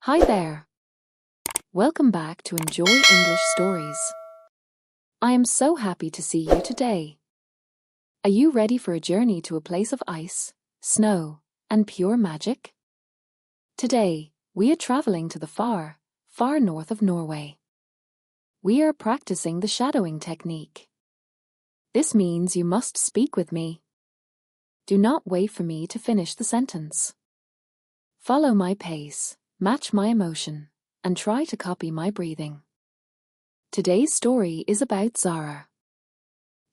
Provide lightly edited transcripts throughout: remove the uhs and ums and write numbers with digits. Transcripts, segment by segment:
Hi there. Welcome back to Enjoy English Stories. I am so happy to see you today. Are you ready for a journey to a place of ice, snow, and pure magic? Today, we are traveling to the far, far north of Norway. We are practicing the shadowing technique. This means you must speak with me. Do not wait for me to finish the sentence. Follow my pace, match my emotion, and try to copy my breathing. Today's story is about Zara.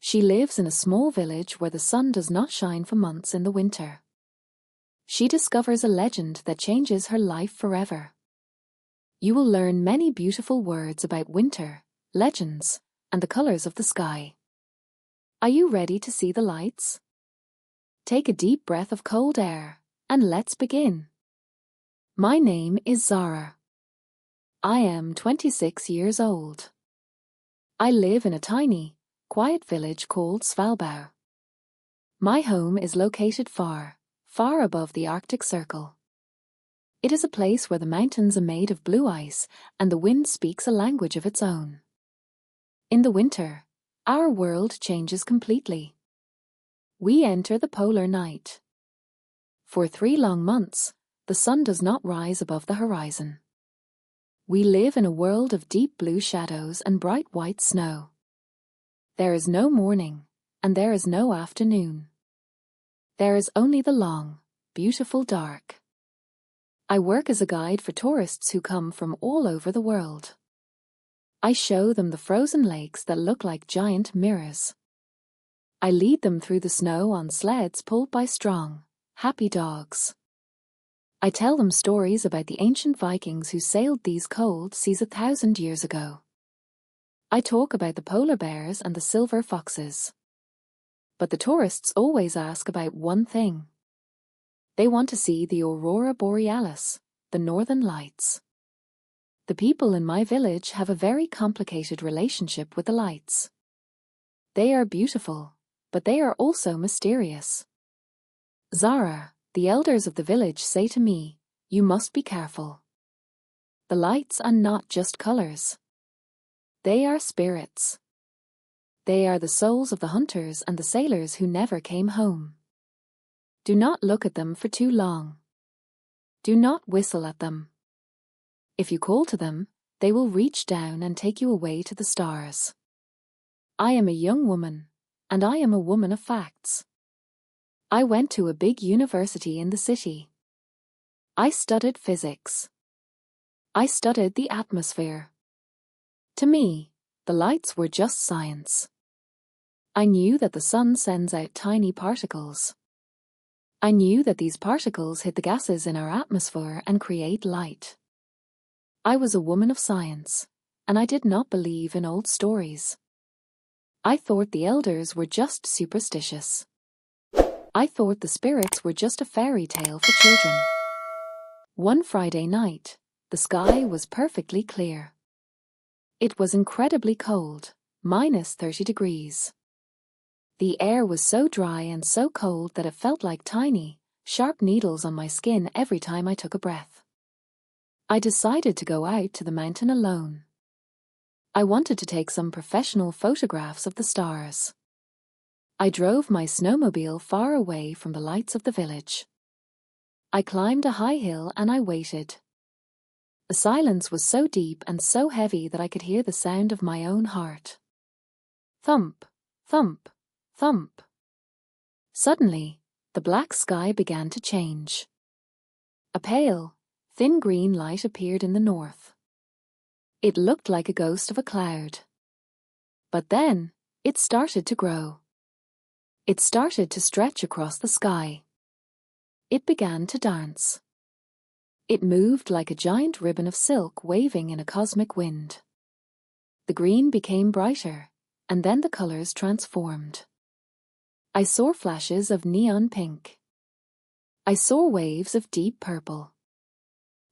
She lives in a small village where the sun does not shine for months in the winter. She discovers a legend that changes her life forever. You will learn many beautiful words about winter, legends, and the colors of the sky. Are you ready to see the lights? Take a deep breath of cold air, and let's begin. My name is Zara. I am 26 years old. I live in a tiny, quiet village called Svalbard. My home is located far, far above the Arctic Circle. It is a place where the mountains are made of blue ice and the wind speaks a language of its own. In the winter, our world changes completely. We enter the polar night. For 3 long months, the sun does not rise above the horizon. We live in a world of deep blue shadows and bright white snow. There is no morning, and there is no afternoon. There is only the long, beautiful dark. I work as a guide for tourists who come from all over the world. I show them the frozen lakes that look like giant mirrors. I lead them through the snow on sleds pulled by strong, happy dogs. I tell them stories about the ancient Vikings who sailed these cold seas 1,000 years ago. I talk about the polar bears and the silver foxes. But the tourists always ask about one thing. They want to see the Aurora borealis, the northern lights. The people in my village have a very complicated relationship with the lights. They are beautiful, but they are also mysterious. Zara, the elders of the village say to me, "You must be careful. The lights are not just colors. They are spirits. They are the souls of the hunters and the sailors who never came home. Do not look at them for too long. Do not whistle at them. If you call to them, they will reach down and take you away to the stars." I am a young woman, and I am a woman of facts. I went to a big university in the city. I studied physics. I studied the atmosphere. To me, the lights were just science. I knew that the sun sends out tiny particles. I knew that these particles hit the gases in our atmosphere and create light. I was a woman of science, and I did not believe in old stories. I thought the elders were just superstitious. I thought the spirits were just a fairy tale for children. One Friday night, the sky was perfectly clear. It was incredibly cold, -30 degrees. The air was so dry and so cold that it felt like tiny, sharp needles on my skin every time I took a breath. I decided to go out to the mountain alone. I wanted to take some professional photographs of the stars. I drove my snowmobile far away from the lights of the village. I climbed a high hill and I waited. The silence was so deep and so heavy that I could hear the sound of my own heart. Thump, thump, thump. Suddenly, the black sky began to change. A pale, thin green light appeared in the north. It looked like a ghost of a cloud. But then, it started to grow. It started to stretch across the sky. It began to dance. It moved like a giant ribbon of silk waving in a cosmic wind. The green became brighter, and then the colors transformed. I saw flashes of neon pink. I saw waves of deep purple.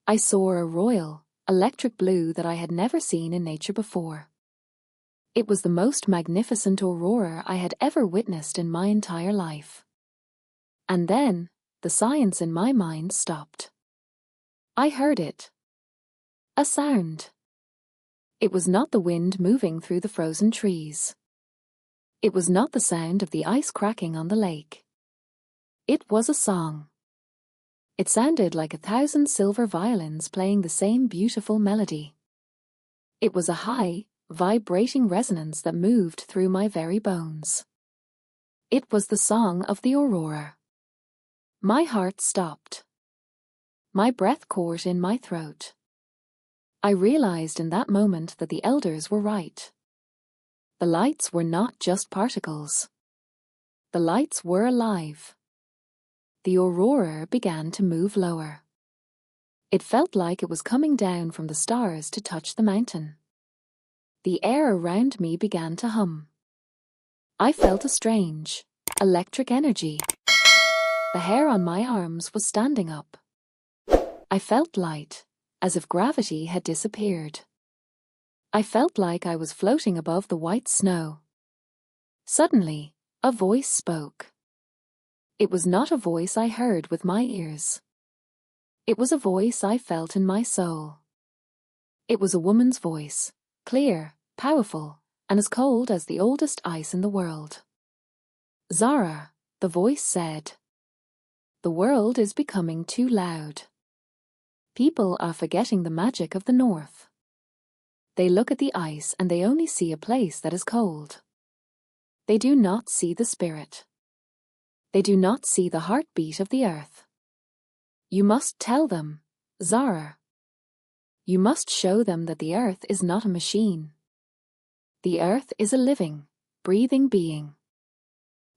I saw a royal, electric blue that I had never seen in nature before. It was the most magnificent aurora I had ever witnessed in my entire life. And then, the science in my mind stopped. I heard it. A sound. It was not the wind moving through the frozen trees. It was not the sound of the ice cracking on the lake. It was a song. It sounded like 1,000 silver violins playing the same beautiful melody. It was a high, vibrating resonance that moved through my very bones. It was the song of the Aurora. My heart stopped. My breath caught in my throat. I realized in that moment that the elders were right. The lights were not just particles. The lights were alive. The Aurora began to move lower. It felt like it was coming down from the stars to touch the mountain. The air around me began to hum. I felt a strange, electric energy. The hair on my arms was standing up. I felt light, as if gravity had disappeared. I felt like I was floating above the white snow. Suddenly, a voice spoke. It was not a voice I heard with my ears. It was a voice I felt in my soul. It was a woman's voice, clear, powerful, and as cold as the oldest ice in the world. Zara, the voice said. The world is becoming too loud. People are forgetting the magic of the north. They look at the ice and they only see a place that is cold. They do not see the spirit. They do not see the heartbeat of the earth. You must tell them, Zara. You must show them that the earth is not a machine. The earth is a living, breathing being.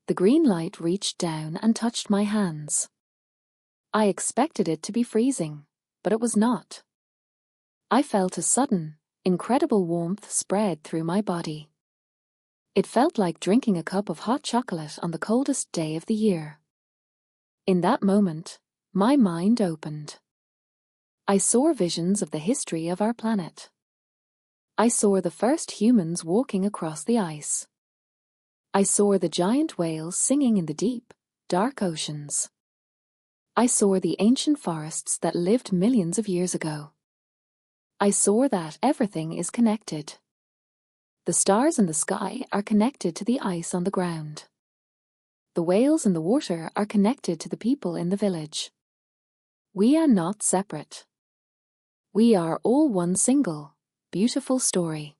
The green light reached down and touched my hands. I expected it to be freezing, but it was not. I felt a sudden, incredible warmth spread through my body. It felt like drinking a cup of hot chocolate on the coldest day of the year. In that moment, my mind opened. I saw visions of the history of our planet. I saw the first humans walking across the ice. I saw the giant whales singing in the deep, dark oceans. I saw the ancient forests that lived millions of years ago. I saw that everything is connected. The stars in the sky are connected to the ice on the ground. The whales in the water are connected to the people in the village. We are not separate. We are all one single, beautiful story.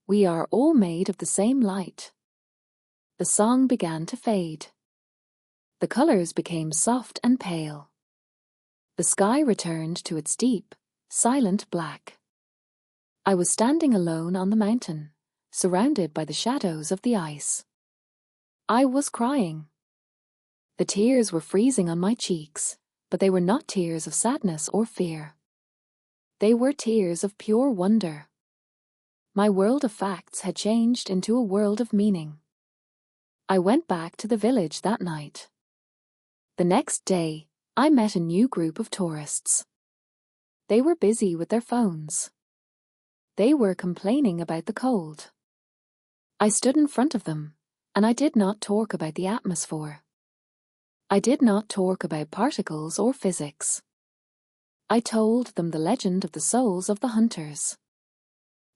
We are all made of the same light. The song began to fade. The colors became soft and pale. The sky returned to its deep, silent black. I was standing alone on the mountain, surrounded by the shadows of the ice. I was crying. The tears were freezing on my cheeks, but they were not tears of sadness or fear. They were tears of pure wonder. My world of facts had changed into a world of meaning. I went back to the village that night. The next day, I met a new group of tourists. They were busy with their phones. They were complaining about the cold. I stood in front of them, and I did not talk about the atmosphere. I did not talk about particles or physics. I told them the legend of the souls of the hunters.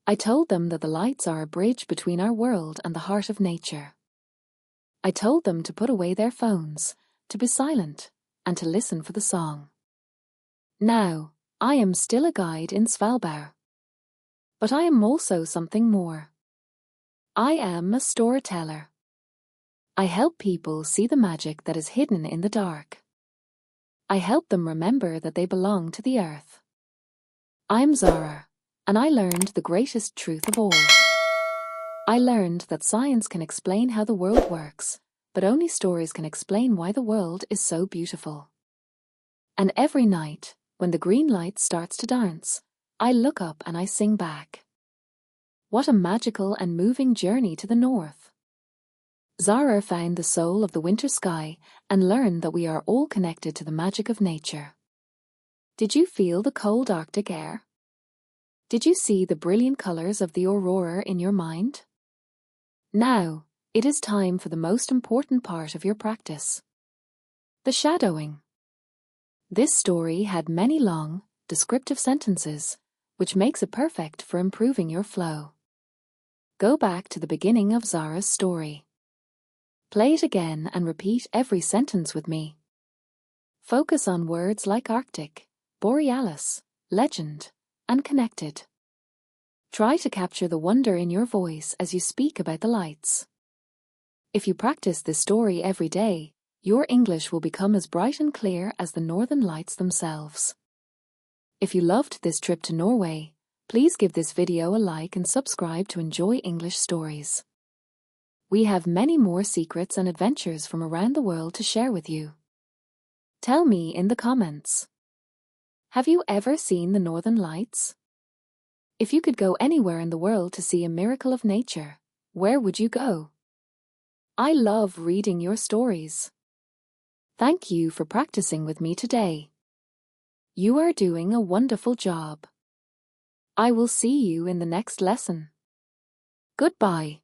I told them that the lights are a bridge between our world and the heart of nature. I told them to put away their phones, to be silent, and to listen for the song. Now, I am still a guide in Svalbard. But I am also something more. I am a storyteller. I help people see the magic that is hidden in the dark. I help them remember that they belong to the earth. I'm Zara, and I learned the greatest truth of all. I learned that science can explain how the world works, but only stories can explain why the world is so beautiful. And every night, when the green light starts to dance, I look up and I sing back. What a magical and moving journey to the north. Zara found the soul of the winter sky and learned that we are all connected to the magic of nature. Did you feel the cold Arctic air? Did you see the brilliant colors of the aurora in your mind? Now, it is time for the most important part of your practice. The shadowing. This story had many long, descriptive sentences, which makes it perfect for improving your flow. Go back to the beginning of Zara's story. Play it again and repeat every sentence with me. Focus on words like Arctic, Borealis, legend, and connected. Try to capture the wonder in your voice as you speak about the lights. If you practice this story every day, your English will become as bright and clear as the northern lights themselves. If you loved this trip to Norway, please give this video a like and subscribe to enjoy English stories. We have many more secrets and adventures from around the world to share with you. Tell me in the comments. Have you ever seen the northern lights? If you could go anywhere in the world to see a miracle of nature, where would you go? I love reading your stories. Thank you for practicing with me today. You are doing a wonderful job. I will see you in the next lesson. Goodbye.